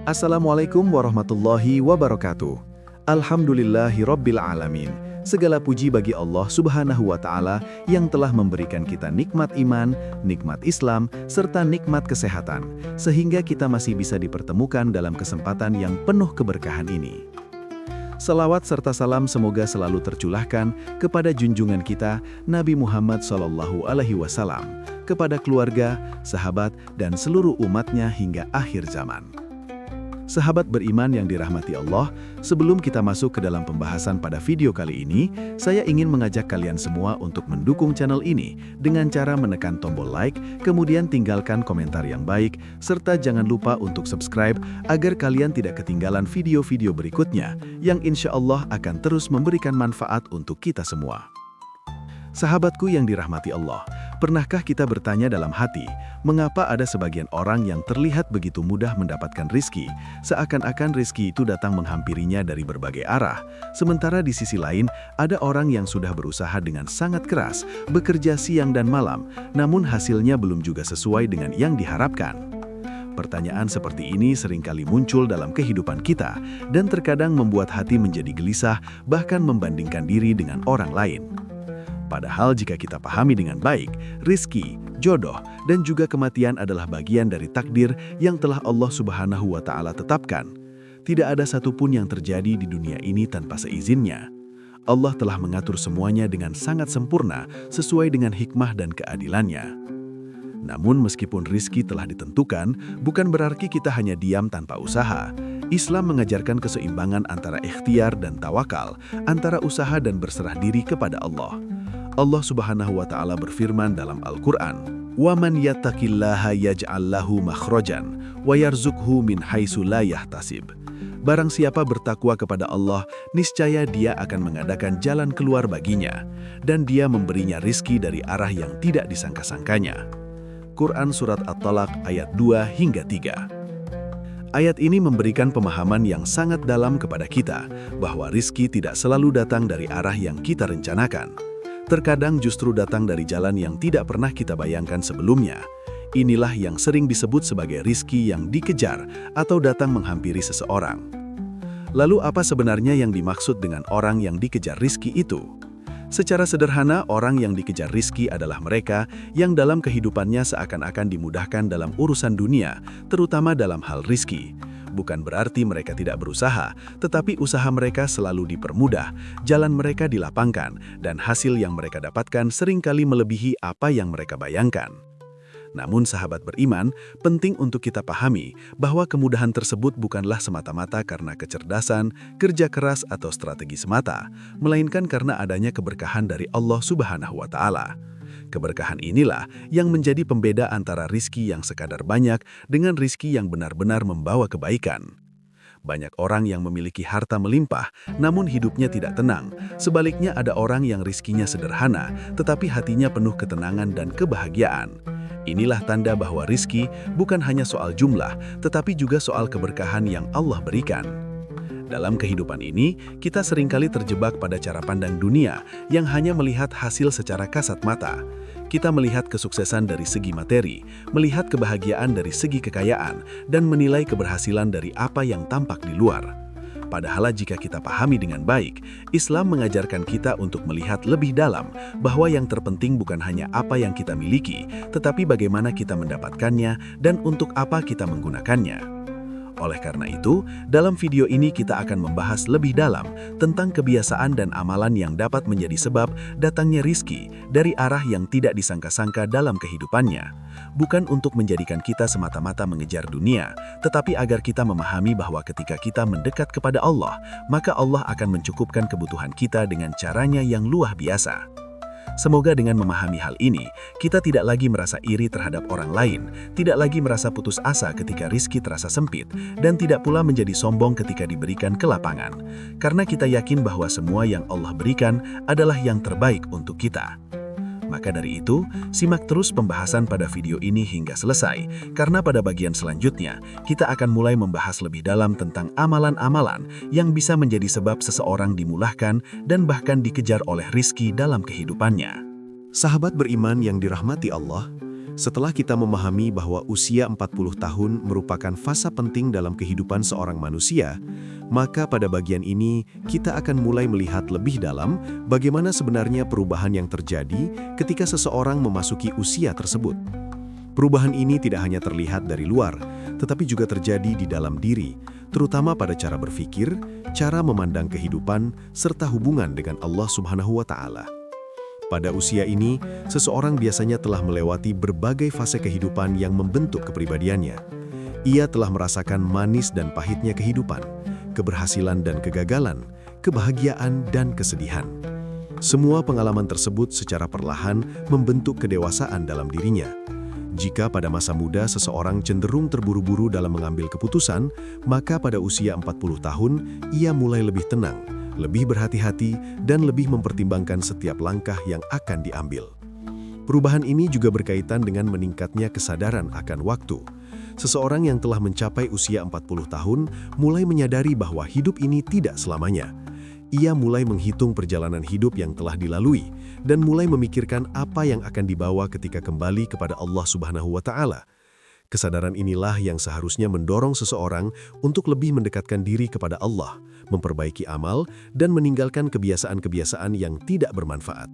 Assalamualaikum warahmatullahi wabarakatuh. Alhamdulillahirabbil alamin. Segala puji bagi Allah Subhanahu wa taala yang telah memberikan kita nikmat iman, nikmat Islam, serta nikmat kesehatan, sehingga kita masih bisa dipertemukan dalam kesempatan yang penuh keberkahan ini. Salawat serta salam semoga selalu tercurahkan kepada junjungan kita Nabi Muhammad SAW, kepada keluarga, sahabat, dan seluruh umatnya hingga akhir zaman. Sahabat beriman yang dirahmati Allah, sebelum kita masuk ke dalam pembahasan pada video kali ini, saya ingin mengajak kalian semua untuk mendukung channel ini dengan cara menekan tombol like, kemudian tinggalkan komentar yang baik, serta jangan lupa untuk subscribe agar kalian tidak ketinggalan video-video berikutnya yang insya Allah akan terus memberikan manfaat untuk kita semua. Sahabatku yang dirahmati Allah, pernahkah kita bertanya dalam hati, mengapa ada sebagian orang yang terlihat begitu mudah mendapatkan rizki, seakan-akan rizki itu datang menghampirinya dari berbagai arah, sementara di sisi lain, ada orang yang sudah berusaha dengan sangat keras, bekerja siang dan malam, namun hasilnya belum juga sesuai dengan yang diharapkan. Pertanyaan seperti ini seringkali muncul dalam kehidupan kita, dan terkadang membuat hati menjadi gelisah, bahkan membandingkan diri dengan orang lain. Padahal jika kita pahami dengan baik, rizki, jodoh, dan juga kematian adalah bagian dari takdir yang telah Allah Subhanahu wa taala tetapkan. Tidak ada satupun yang terjadi di dunia ini tanpa seizinnya. Allah telah mengatur semuanya dengan sangat sempurna sesuai dengan hikmah dan keadilannya. Namun meskipun rizki telah ditentukan, bukan berarti kita hanya diam tanpa usaha. Islam mengajarkan keseimbangan antara ikhtiar dan tawakal, antara usaha dan berserah diri kepada Allah. Allah Subhanahu wa taala berfirman dalam Al-Qur'an, "Wa man yattaqillaha yaj'al lahu makhrajan wa yarzuqhu min haitsu la yahtasib." Barang siapa bertakwa kepada Allah, niscaya Dia akan mengadakan jalan keluar baginya, dan Dia memberinya rizki dari arah yang tidak disangka-sangkanya. Quran Surat At-Talaq ayat 2 hingga 3. Ayat ini memberikan pemahaman yang sangat dalam kepada kita, bahwa rizki tidak selalu datang dari arah yang kita rencanakan. Terkadang justru datang dari jalan yang tidak pernah kita bayangkan sebelumnya. Inilah yang sering disebut sebagai rizki yang dikejar atau datang menghampiri seseorang. Lalu apa sebenarnya yang dimaksud dengan orang yang dikejar rizki itu? Secara sederhana, orang yang dikejar rizki adalah mereka yang dalam kehidupannya seakan-akan dimudahkan dalam urusan dunia, terutama dalam hal rizki. Bukan berarti mereka tidak berusaha, tetapi usaha mereka selalu dipermudah, jalan mereka dilapangkan, dan hasil yang mereka dapatkan seringkali melebihi apa yang mereka bayangkan. Namun sahabat beriman, penting untuk kita pahami bahwa kemudahan tersebut bukanlah semata-mata karena kecerdasan, kerja keras atau strategi semata, melainkan karena adanya keberkahan dari Allah Subhanahu wa taala. Keberkahan inilah yang menjadi pembeda antara rizki yang sekadar banyak dengan rizki yang benar-benar membawa kebaikan. Banyak orang yang memiliki harta melimpah, namun hidupnya tidak tenang. Sebaliknya ada orang yang rizkinya sederhana, tetapi hatinya penuh ketenangan dan kebahagiaan. Inilah tanda bahwa rizki bukan hanya soal jumlah, tetapi juga soal keberkahan yang Allah berikan. Dalam kehidupan ini, kita seringkali terjebak pada cara pandang dunia yang hanya melihat hasil secara kasat mata. Kita melihat kesuksesan dari segi materi, melihat kebahagiaan dari segi kekayaan, dan menilai keberhasilan dari apa yang tampak di luar. Padahal jika kita pahami dengan baik, Islam mengajarkan kita untuk melihat lebih dalam bahwa yang terpenting bukan hanya apa yang kita miliki, tetapi bagaimana kita mendapatkannya dan untuk apa kita menggunakannya. Oleh karena itu, dalam video ini kita akan membahas lebih dalam tentang kebiasaan dan amalan yang dapat menjadi sebab datangnya rizki dari arah yang tidak disangka-sangka dalam kehidupannya. Bukan untuk menjadikan kita semata-mata mengejar dunia, tetapi agar kita memahami bahwa ketika kita mendekat kepada Allah, maka Allah akan mencukupkan kebutuhan kita dengan caranya yang luar biasa. Semoga dengan memahami hal ini, kita tidak lagi merasa iri terhadap orang lain, tidak lagi merasa putus asa ketika rizki terasa sempit, dan tidak pula menjadi sombong ketika diberikan kelapangan. Karena kita yakin bahwa semua yang Allah berikan adalah yang terbaik untuk kita. Maka dari itu, simak terus pembahasan pada video ini hingga selesai, karena pada bagian selanjutnya, kita akan mulai membahas lebih dalam tentang amalan-amalan yang bisa menjadi sebab seseorang dimulahkan dan bahkan dikejar oleh rizki dalam kehidupannya. Sahabat beriman yang dirahmati Allah, Setelah kita memahami bahwa usia 40 tahun merupakan fasa penting dalam kehidupan seorang manusia, maka pada bagian ini kita akan mulai melihat lebih dalam bagaimana sebenarnya perubahan yang terjadi ketika seseorang memasuki usia tersebut. Perubahan ini tidak hanya terlihat dari luar, tetapi juga terjadi di dalam diri, terutama pada cara berpikir, cara memandang kehidupan, serta hubungan dengan Allah Subhanahu wa Ta'ala. Pada usia ini, seseorang biasanya telah melewati berbagai fase kehidupan yang membentuk kepribadiannya. Ia telah merasakan manis dan pahitnya kehidupan, keberhasilan dan kegagalan, kebahagiaan dan kesedihan. Semua pengalaman tersebut secara perlahan membentuk kedewasaan dalam dirinya. Jika pada masa muda seseorang cenderung terburu-buru dalam mengambil keputusan, maka pada usia 40 tahun, ia mulai lebih tenang, lebih berhati-hati, dan lebih mempertimbangkan setiap langkah yang akan diambil. Perubahan ini juga berkaitan dengan meningkatnya kesadaran akan waktu. Seseorang yang telah mencapai usia 40 tahun mulai menyadari bahwa hidup ini tidak selamanya. Ia mulai menghitung perjalanan hidup yang telah dilalui dan mulai memikirkan apa yang akan dibawa ketika kembali kepada Allah Subhanahu wa Ta'ala. Kesadaran inilah yang seharusnya mendorong seseorang untuk lebih mendekatkan diri kepada Allah, memperbaiki amal, dan meninggalkan kebiasaan-kebiasaan yang tidak bermanfaat.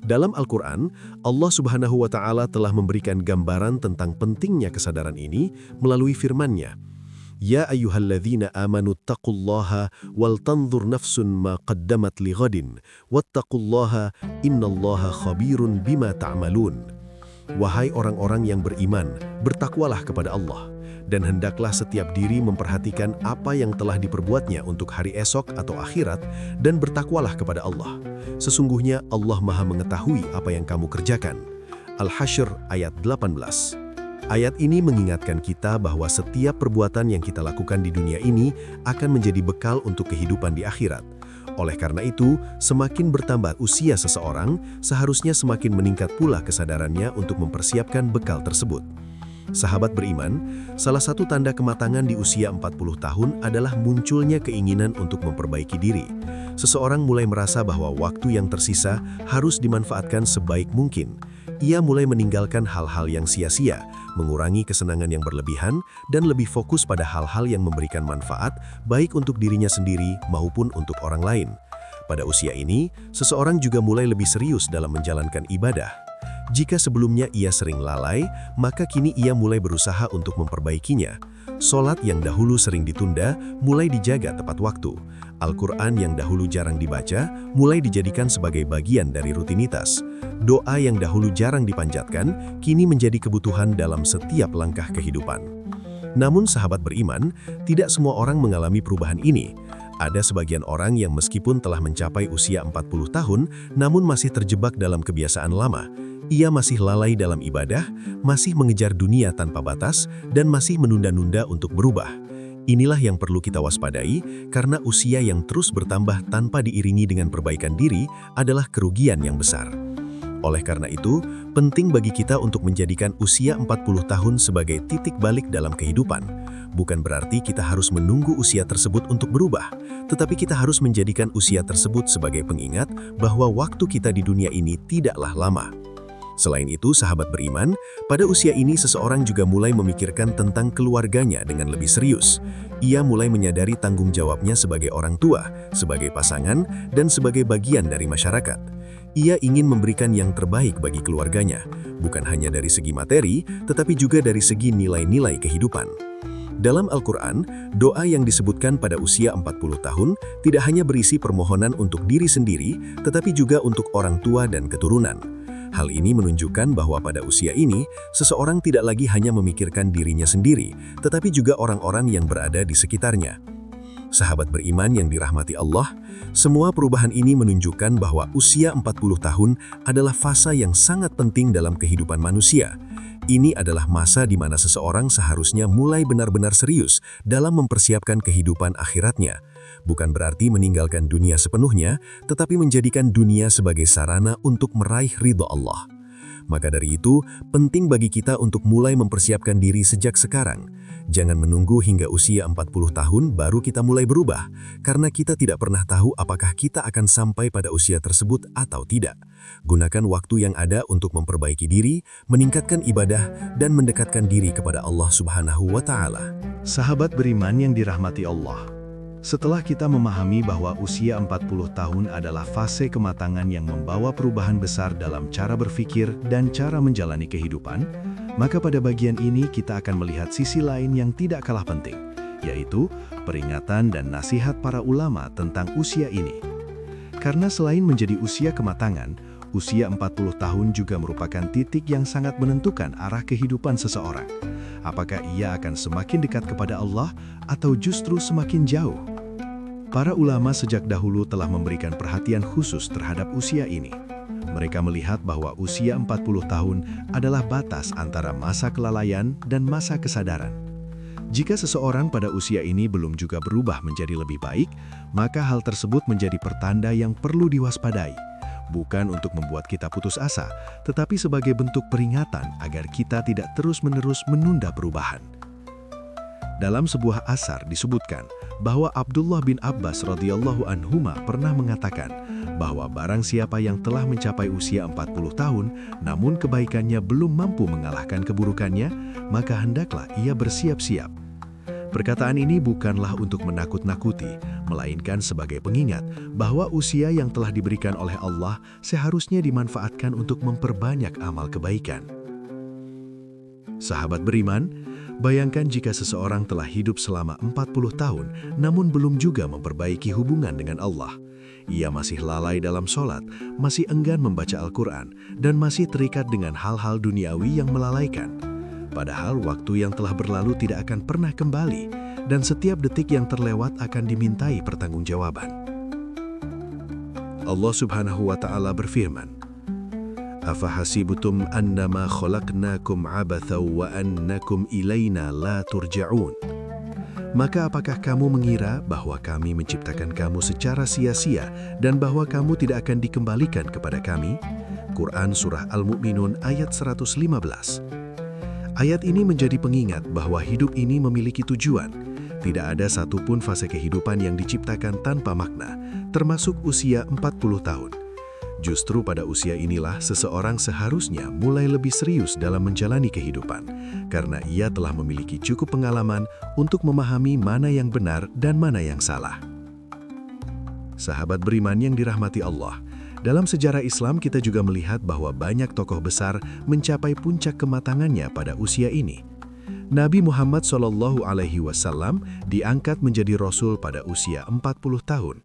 Dalam Al-Quran, Allah Subhanahu wa Ta'ala telah memberikan gambaran tentang pentingnya kesadaran ini melalui firman-Nya. Ya ayyuhalladzina amanu taqullaha wal tanzur nafsun ma qaddamat lighadin wattaqullaha innallaha khabirun bima ta'malun. Wahai orang-orang yang beriman, bertakwalah kepada Allah, dan hendaklah setiap diri memperhatikan apa yang telah diperbuatnya untuk hari esok atau akhirat, dan bertakwalah kepada Allah. Sesungguhnya Allah Maha mengetahui apa yang kamu kerjakan. Al-Hasyr ayat 18. Ayat ini mengingatkan kita bahwa setiap perbuatan yang kita lakukan di dunia ini akan menjadi bekal untuk kehidupan di akhirat. Oleh karena itu, semakin bertambah usia seseorang, seharusnya semakin meningkat pula kesadarannya untuk mempersiapkan bekal tersebut. Sahabat beriman, salah satu tanda kematangan di usia 40 tahun adalah munculnya keinginan untuk memperbaiki diri. Seseorang mulai merasa bahwa waktu yang tersisa harus dimanfaatkan sebaik mungkin. Ia mulai meninggalkan hal-hal yang sia-sia, mengurangi kesenangan yang berlebihan, dan lebih fokus pada hal-hal yang memberikan manfaat, baik untuk dirinya sendiri maupun untuk orang lain. Pada usia ini, seseorang juga mulai lebih serius dalam menjalankan ibadah. Jika sebelumnya ia sering lalai, maka kini ia mulai berusaha untuk memperbaikinya. Sholat yang dahulu sering ditunda, mulai dijaga tepat waktu. Al-Quran yang dahulu jarang dibaca, mulai dijadikan sebagai bagian dari rutinitas. Doa yang dahulu jarang dipanjatkan, kini menjadi kebutuhan dalam setiap langkah kehidupan. Namun sahabat beriman, tidak semua orang mengalami perubahan ini. Ada sebagian orang yang meskipun telah mencapai usia 40 tahun, namun masih terjebak dalam kebiasaan lama. Ia masih lalai dalam ibadah, masih mengejar dunia tanpa batas, dan masih menunda-nunda untuk berubah. Inilah yang perlu kita waspadai, karena usia yang terus bertambah tanpa diiringi dengan perbaikan diri adalah kerugian yang besar. Oleh karena itu, penting bagi kita untuk menjadikan usia 40 tahun sebagai titik balik dalam kehidupan. Bukan berarti kita harus menunggu usia tersebut untuk berubah, tetapi kita harus menjadikan usia tersebut sebagai pengingat bahwa waktu kita di dunia ini tidaklah lama. Selain itu, sahabat beriman, pada usia ini seseorang juga mulai memikirkan tentang keluarganya dengan lebih serius. Ia mulai menyadari tanggung jawabnya sebagai orang tua, sebagai pasangan, dan sebagai bagian dari masyarakat. Ia ingin memberikan yang terbaik bagi keluarganya, bukan hanya dari segi materi, tetapi juga dari segi nilai-nilai kehidupan. Dalam Al-Quran, doa yang disebutkan pada usia 40 tahun tidak hanya berisi permohonan untuk diri sendiri, tetapi juga untuk orang tua dan keturunan. Hal ini menunjukkan bahwa pada usia ini, seseorang tidak lagi hanya memikirkan dirinya sendiri, tetapi juga orang-orang yang berada di sekitarnya. Sahabat beriman yang dirahmati Allah, semua perubahan ini menunjukkan bahwa usia 40 tahun adalah fase yang sangat penting dalam kehidupan manusia. Ini adalah masa di mana seseorang seharusnya mulai benar-benar serius dalam mempersiapkan kehidupan akhiratnya. Bukan berarti meninggalkan dunia sepenuhnya, tetapi menjadikan dunia sebagai sarana untuk meraih ridho Allah. Maka dari itu, penting bagi kita untuk mulai mempersiapkan diri sejak sekarang. Jangan menunggu hingga usia 40 tahun baru kita mulai berubah, karena kita tidak pernah tahu apakah kita akan sampai pada usia tersebut atau tidak. Gunakan waktu yang ada untuk memperbaiki diri, meningkatkan ibadah, dan mendekatkan diri kepada Allah Subhanahu wa Ta'ala. Sahabat beriman yang dirahmati Allah, setelah kita memahami bahwa usia 40 tahun adalah fase kematangan yang membawa perubahan besar dalam cara berpikir dan cara menjalani kehidupan, maka pada bagian ini kita akan melihat sisi lain yang tidak kalah penting, yaitu peringatan dan nasihat para ulama tentang usia ini. Karena selain menjadi usia kematangan, usia 40 tahun juga merupakan titik yang sangat menentukan arah kehidupan seseorang. Apakah ia akan semakin dekat kepada Allah atau justru semakin jauh? Para ulama sejak dahulu telah memberikan perhatian khusus terhadap usia ini. Mereka melihat bahwa usia 40 tahun adalah batas antara masa kelalaian dan masa kesadaran. Jika seseorang pada usia ini belum juga berubah menjadi lebih baik, maka hal tersebut menjadi pertanda yang perlu diwaspadai. Bukan untuk membuat kita putus asa, tetapi sebagai bentuk peringatan agar kita tidak terus-menerus menunda perubahan. Dalam sebuah asar disebutkan bahwa Abdullah bin Abbas radhiyallahu anhuma pernah mengatakan bahwa barang siapa yang telah mencapai usia 40 tahun namun kebaikannya belum mampu mengalahkan keburukannya, maka hendaklah ia bersiap-siap. Perkataan ini bukanlah untuk menakut-nakuti, melainkan sebagai pengingat bahwa usia yang telah diberikan oleh Allah seharusnya dimanfaatkan untuk memperbanyak amal kebaikan. Sahabat beriman, bayangkan jika seseorang telah hidup selama 40 tahun namun belum juga memperbaiki hubungan dengan Allah. Ia masih lalai dalam sholat, masih enggan membaca Al-Quran, dan masih terikat dengan hal-hal duniawi yang melalaikan. Padahal waktu yang telah berlalu tidak akan pernah kembali, dan setiap detik yang terlewat akan dimintai pertanggungjawaban. Allah Subhanahu wa Ta'ala berfirman, "Afahasibutum annama khalaqnakum abathaw wa annakum ilaina la turja'un." Maka apakah kamu mengira bahwa kami menciptakan kamu secara sia-sia dan bahwa kamu tidak akan dikembalikan kepada kami? Quran Surah Al-Mu'minun ayat 115. Ayat ini menjadi pengingat bahwa hidup ini memiliki tujuan. Tidak ada satupun fase kehidupan yang diciptakan tanpa makna, termasuk usia 40 tahun. Justru pada usia inilah seseorang seharusnya mulai lebih serius dalam menjalani kehidupan, karena ia telah memiliki cukup pengalaman untuk memahami mana yang benar dan mana yang salah. Sahabat beriman yang dirahmati Allah, dalam sejarah Islam kita juga melihat bahwa banyak tokoh besar mencapai puncak kematangannya pada usia ini. Nabi Muhammad SAW diangkat menjadi Rasul pada usia 40 tahun.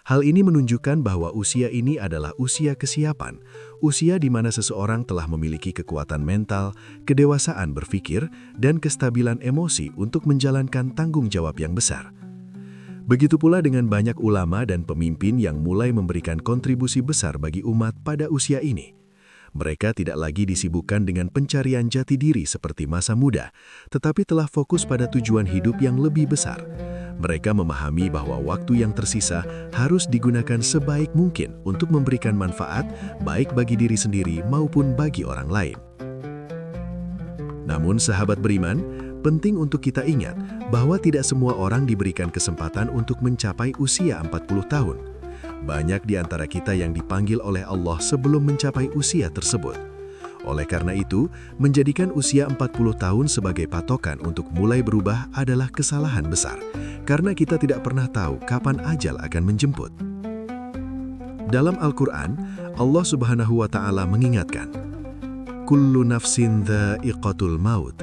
Hal ini menunjukkan bahwa usia ini adalah usia kesiapan, usia di mana seseorang telah memiliki kekuatan mental, kedewasaan berpikir, dan kestabilan emosi untuk menjalankan tanggung jawab yang besar. Begitu pula dengan banyak ulama dan pemimpin yang mulai memberikan kontribusi besar bagi umat pada usia ini. Mereka tidak lagi disibukkan dengan pencarian jati diri seperti masa muda, tetapi telah fokus pada tujuan hidup yang lebih besar. Mereka memahami bahwa waktu yang tersisa harus digunakan sebaik mungkin untuk memberikan manfaat baik bagi diri sendiri maupun bagi orang lain. Namun sahabat beriman, penting untuk kita ingat bahwa tidak semua orang diberikan kesempatan untuk mencapai usia 40 tahun. Banyak di antara kita yang dipanggil oleh Allah sebelum mencapai usia tersebut. Oleh karena itu, menjadikan usia 40 tahun sebagai patokan untuk mulai berubah adalah kesalahan besar, karena kita tidak pernah tahu kapan ajal akan menjemput. Dalam Al-Quran, Allah Subhanahu wa Ta'ala mengingatkan, "Kullu nafsin dha'iqatul maut."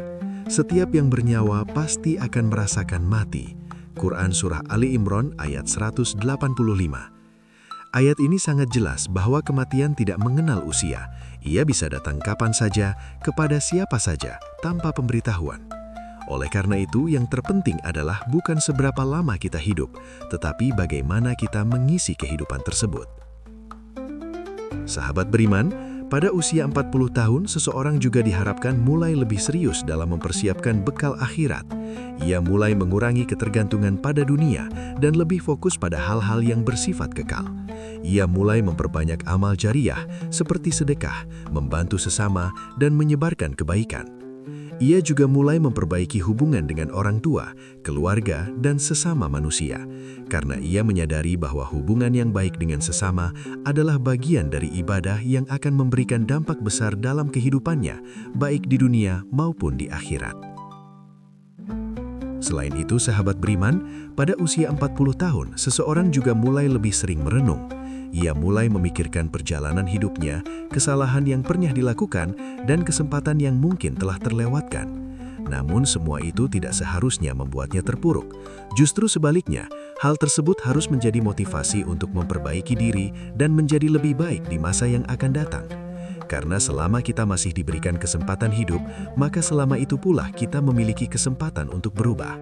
Setiap yang bernyawa pasti akan merasakan mati. Quran Surah Ali Imran ayat 185. Ayat ini sangat jelas bahwa kematian tidak mengenal usia. Ia bisa datang kapan saja, kepada siapa saja, tanpa pemberitahuan. Oleh karena itu, yang terpenting adalah bukan seberapa lama kita hidup, tetapi bagaimana kita mengisi kehidupan tersebut. Sahabat beriman, pada usia 40 tahun, seseorang juga diharapkan mulai lebih serius dalam mempersiapkan bekal akhirat. Ia mulai mengurangi ketergantungan pada dunia dan lebih fokus pada hal-hal yang bersifat kekal. Ia mulai memperbanyak amal jariah seperti sedekah, membantu sesama, dan menyebarkan kebaikan. Ia juga mulai memperbaiki hubungan dengan orang tua, keluarga, dan sesama manusia, karena ia menyadari bahwa hubungan yang baik dengan sesama adalah bagian dari ibadah yang akan memberikan dampak besar dalam kehidupannya, baik di dunia maupun di akhirat. Selain itu, sahabat beriman, pada usia 40 tahun, seseorang juga mulai lebih sering merenung. Ia mulai memikirkan perjalanan hidupnya, kesalahan yang pernah dilakukan, dan kesempatan yang mungkin telah terlewatkan. Namun semua itu tidak seharusnya membuatnya terpuruk. Justru sebaliknya, hal tersebut harus menjadi motivasi untuk memperbaiki diri dan menjadi lebih baik di masa yang akan datang. Karena selama kita masih diberikan kesempatan hidup, maka selama itu pula kita memiliki kesempatan untuk berubah.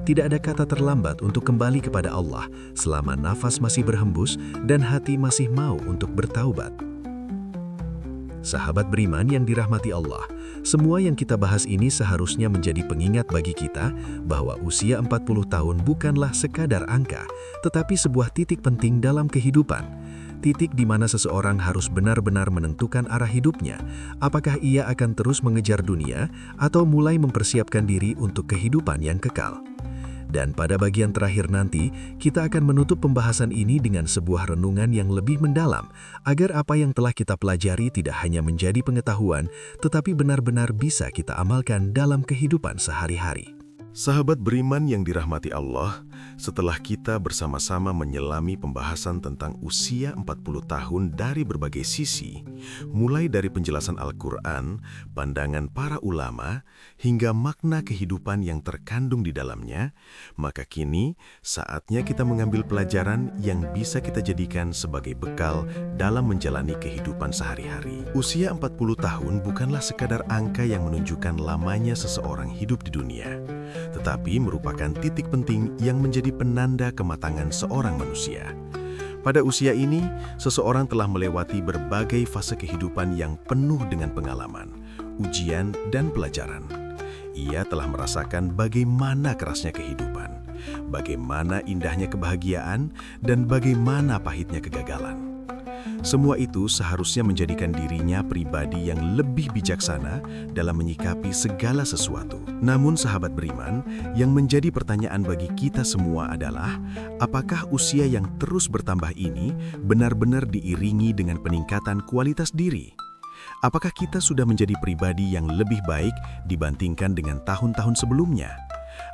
Tidak ada kata terlambat untuk kembali kepada Allah selama nafas masih berhembus dan hati masih mau untuk bertaubat. Sahabat beriman yang dirahmati Allah, semua yang kita bahas ini seharusnya menjadi pengingat bagi kita bahwa usia 40 tahun bukanlah sekadar angka, tetapi sebuah titik penting dalam kehidupan. Titik di mana seseorang harus benar-benar menentukan arah hidupnya, apakah ia akan terus mengejar dunia atau mulai mempersiapkan diri untuk kehidupan yang kekal. Dan pada bagian terakhir nanti, kita akan menutup pembahasan ini dengan sebuah renungan yang lebih mendalam, agar apa yang telah kita pelajari tidak hanya menjadi pengetahuan, tetapi benar-benar bisa kita amalkan dalam kehidupan sehari-hari. Sahabat beriman yang dirahmati Allah, setelah kita bersama-sama menyelami pembahasan tentang usia 40 tahun dari berbagai sisi, mulai dari penjelasan Al-Quran, pandangan para ulama, hingga makna kehidupan yang terkandung di dalamnya, maka kini saatnya kita mengambil pelajaran yang bisa kita jadikan sebagai bekal dalam menjalani kehidupan sehari-hari. Usia 40 tahun bukanlah sekadar angka yang menunjukkan lamanya seseorang hidup di dunia, tetapi merupakan titik penting yang menjadi penanda kematangan seorang manusia. Pada usia ini, seseorang telah melewati berbagai fase kehidupan yang penuh dengan pengalaman, ujian, dan pelajaran. Ia telah merasakan bagaimana kerasnya kehidupan, bagaimana indahnya kebahagiaan, dan bagaimana pahitnya kegagalan. Semua itu seharusnya menjadikan dirinya pribadi yang lebih bijaksana dalam menyikapi segala sesuatu. Namun sahabat beriman, yang menjadi pertanyaan bagi kita semua adalah, apakah usia yang terus bertambah ini benar-benar diiringi dengan peningkatan kualitas diri? Apakah kita sudah menjadi pribadi yang lebih baik dibandingkan dengan tahun-tahun sebelumnya?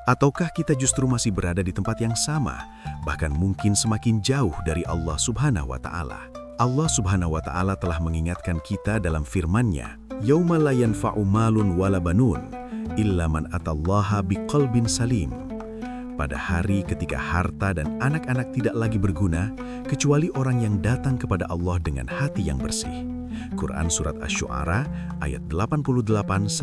Ataukah kita justru masih berada di tempat yang sama, bahkan mungkin semakin jauh dari Allah Subhanahu wa Ta'ala? Allah Subhanahu wa Ta'ala telah mengingatkan kita dalam firman-Nya, "Yauma la yanfa'u malun wala banun illa man atallaha biqalbin salim." Pada hari ketika harta dan anak-anak tidak lagi berguna, kecuali orang yang datang kepada Allah dengan hati yang bersih. Quran Surat Asy-Syu'ara ayat 88-89.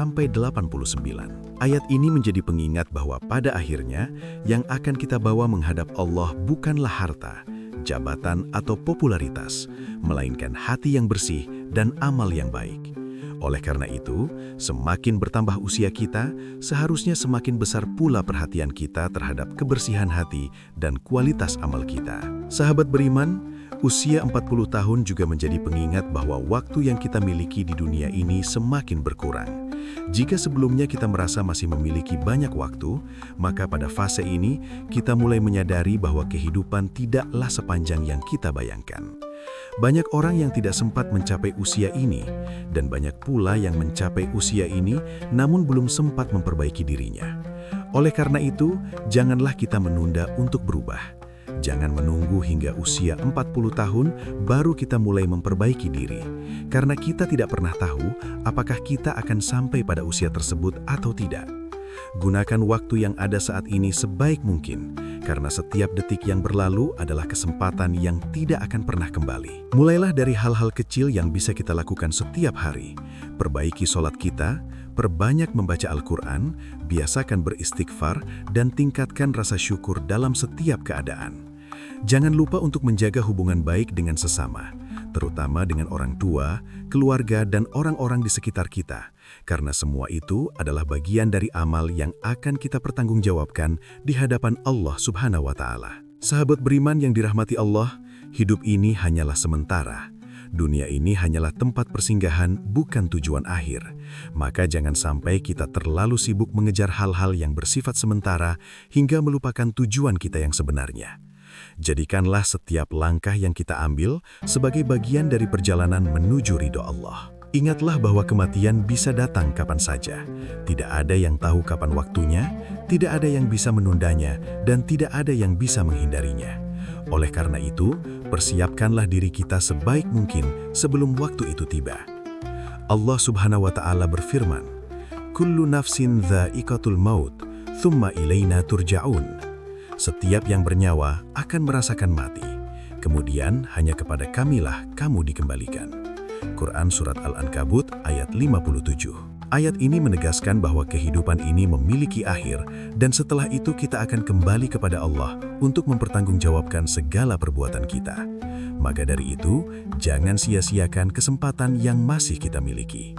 Ayat ini menjadi pengingat bahwa pada akhirnya yang akan kita bawa menghadap Allah bukanlah harta, jabatan atau popularitas, melainkan hati yang bersih dan amal yang baik. Oleh karena itu, semakin bertambah usia kita, seharusnya semakin besar pula perhatian kita terhadap kebersihan hati dan kualitas amal kita. Sahabat beriman, usia 40 tahun juga menjadi pengingat bahwa waktu yang kita miliki di dunia ini semakin berkurang. Jika sebelumnya kita merasa masih memiliki banyak waktu, maka pada fase ini kita mulai menyadari bahwa kehidupan tidaklah sepanjang yang kita bayangkan. Banyak orang yang tidak sempat mencapai usia ini, dan banyak pula yang mencapai usia ini namun belum sempat memperbaiki dirinya. Oleh karena itu, janganlah kita menunda untuk berubah. Jangan menunggu hingga usia 40 tahun baru kita mulai memperbaiki diri, karena kita tidak pernah tahu apakah kita akan sampai pada usia tersebut atau tidak. Gunakan waktu yang ada saat ini sebaik mungkin, karena setiap detik yang berlalu adalah kesempatan yang tidak akan pernah kembali. Mulailah dari hal-hal kecil yang bisa kita lakukan setiap hari. Perbaiki sholat kita, perbanyak membaca Al-Quran, biasakan beristighfar, dan tingkatkan rasa syukur dalam setiap keadaan. Jangan lupa untuk menjaga hubungan baik dengan sesama, terutama dengan orang tua, keluarga, dan orang-orang di sekitar kita, karena semua itu adalah bagian dari amal yang akan kita pertanggungjawabkan di hadapan Allah Subhanahu wa Ta'ala. Sahabat beriman yang dirahmati Allah, Hidup ini hanyalah sementara. Dunia ini hanyalah tempat persinggahan, bukan tujuan akhir. Maka jangan sampai kita terlalu sibuk mengejar hal-hal yang bersifat sementara hingga melupakan tujuan kita yang sebenarnya. Jadikanlah setiap langkah yang kita ambil sebagai bagian dari perjalanan menuju ridho Allah. Ingatlah bahwa kematian bisa datang kapan saja. Tidak ada yang tahu kapan waktunya, tidak ada yang bisa menundanya, dan tidak ada yang bisa menghindarinya. Oleh karena itu, persiapkanlah diri kita sebaik mungkin sebelum waktu itu tiba. Allah Subhanahu wa Ta'ala berfirman, "Kullu nafsin dha'iqatul maut, thumma ilaina turja'un." Setiap yang bernyawa akan merasakan mati. Kemudian hanya kepada Kamilah kamu dikembalikan. Quran Surat Al-Ankabut ayat 57. Ayat ini menegaskan bahwa kehidupan ini memiliki akhir dan setelah itu kita akan kembali kepada Allah untuk mempertanggungjawabkan segala perbuatan kita. Maka dari itu, jangan sia-siakan kesempatan yang masih kita miliki.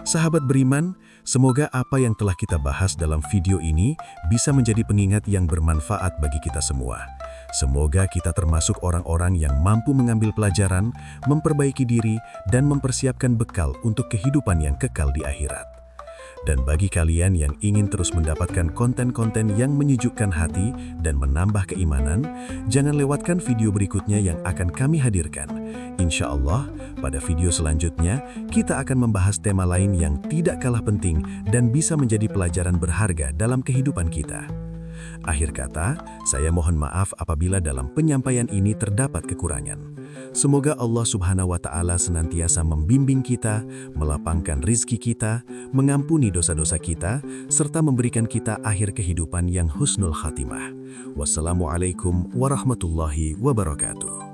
Sahabat beriman, semoga apa yang telah kita bahas dalam video ini bisa menjadi pengingat yang bermanfaat bagi kita semua. Semoga kita termasuk orang-orang yang mampu mengambil pelajaran, memperbaiki diri, dan mempersiapkan bekal untuk kehidupan yang kekal di akhirat. Dan bagi kalian yang ingin terus mendapatkan konten-konten yang menyejukkan hati dan menambah keimanan, jangan lewatkan video berikutnya yang akan kami hadirkan. Insya Allah, pada video selanjutnya, kita akan membahas tema lain yang tidak kalah penting dan bisa menjadi pelajaran berharga dalam kehidupan kita. Akhir kata, saya mohon maaf apabila dalam penyampaian ini terdapat kekurangan. Semoga Allah Subhanahu wa Ta'ala senantiasa membimbing kita, melapangkan rizki kita, mengampuni dosa-dosa kita, serta memberikan kita akhir kehidupan yang husnul khatimah. Wassalamualaikum warahmatullahi wabarakatuh.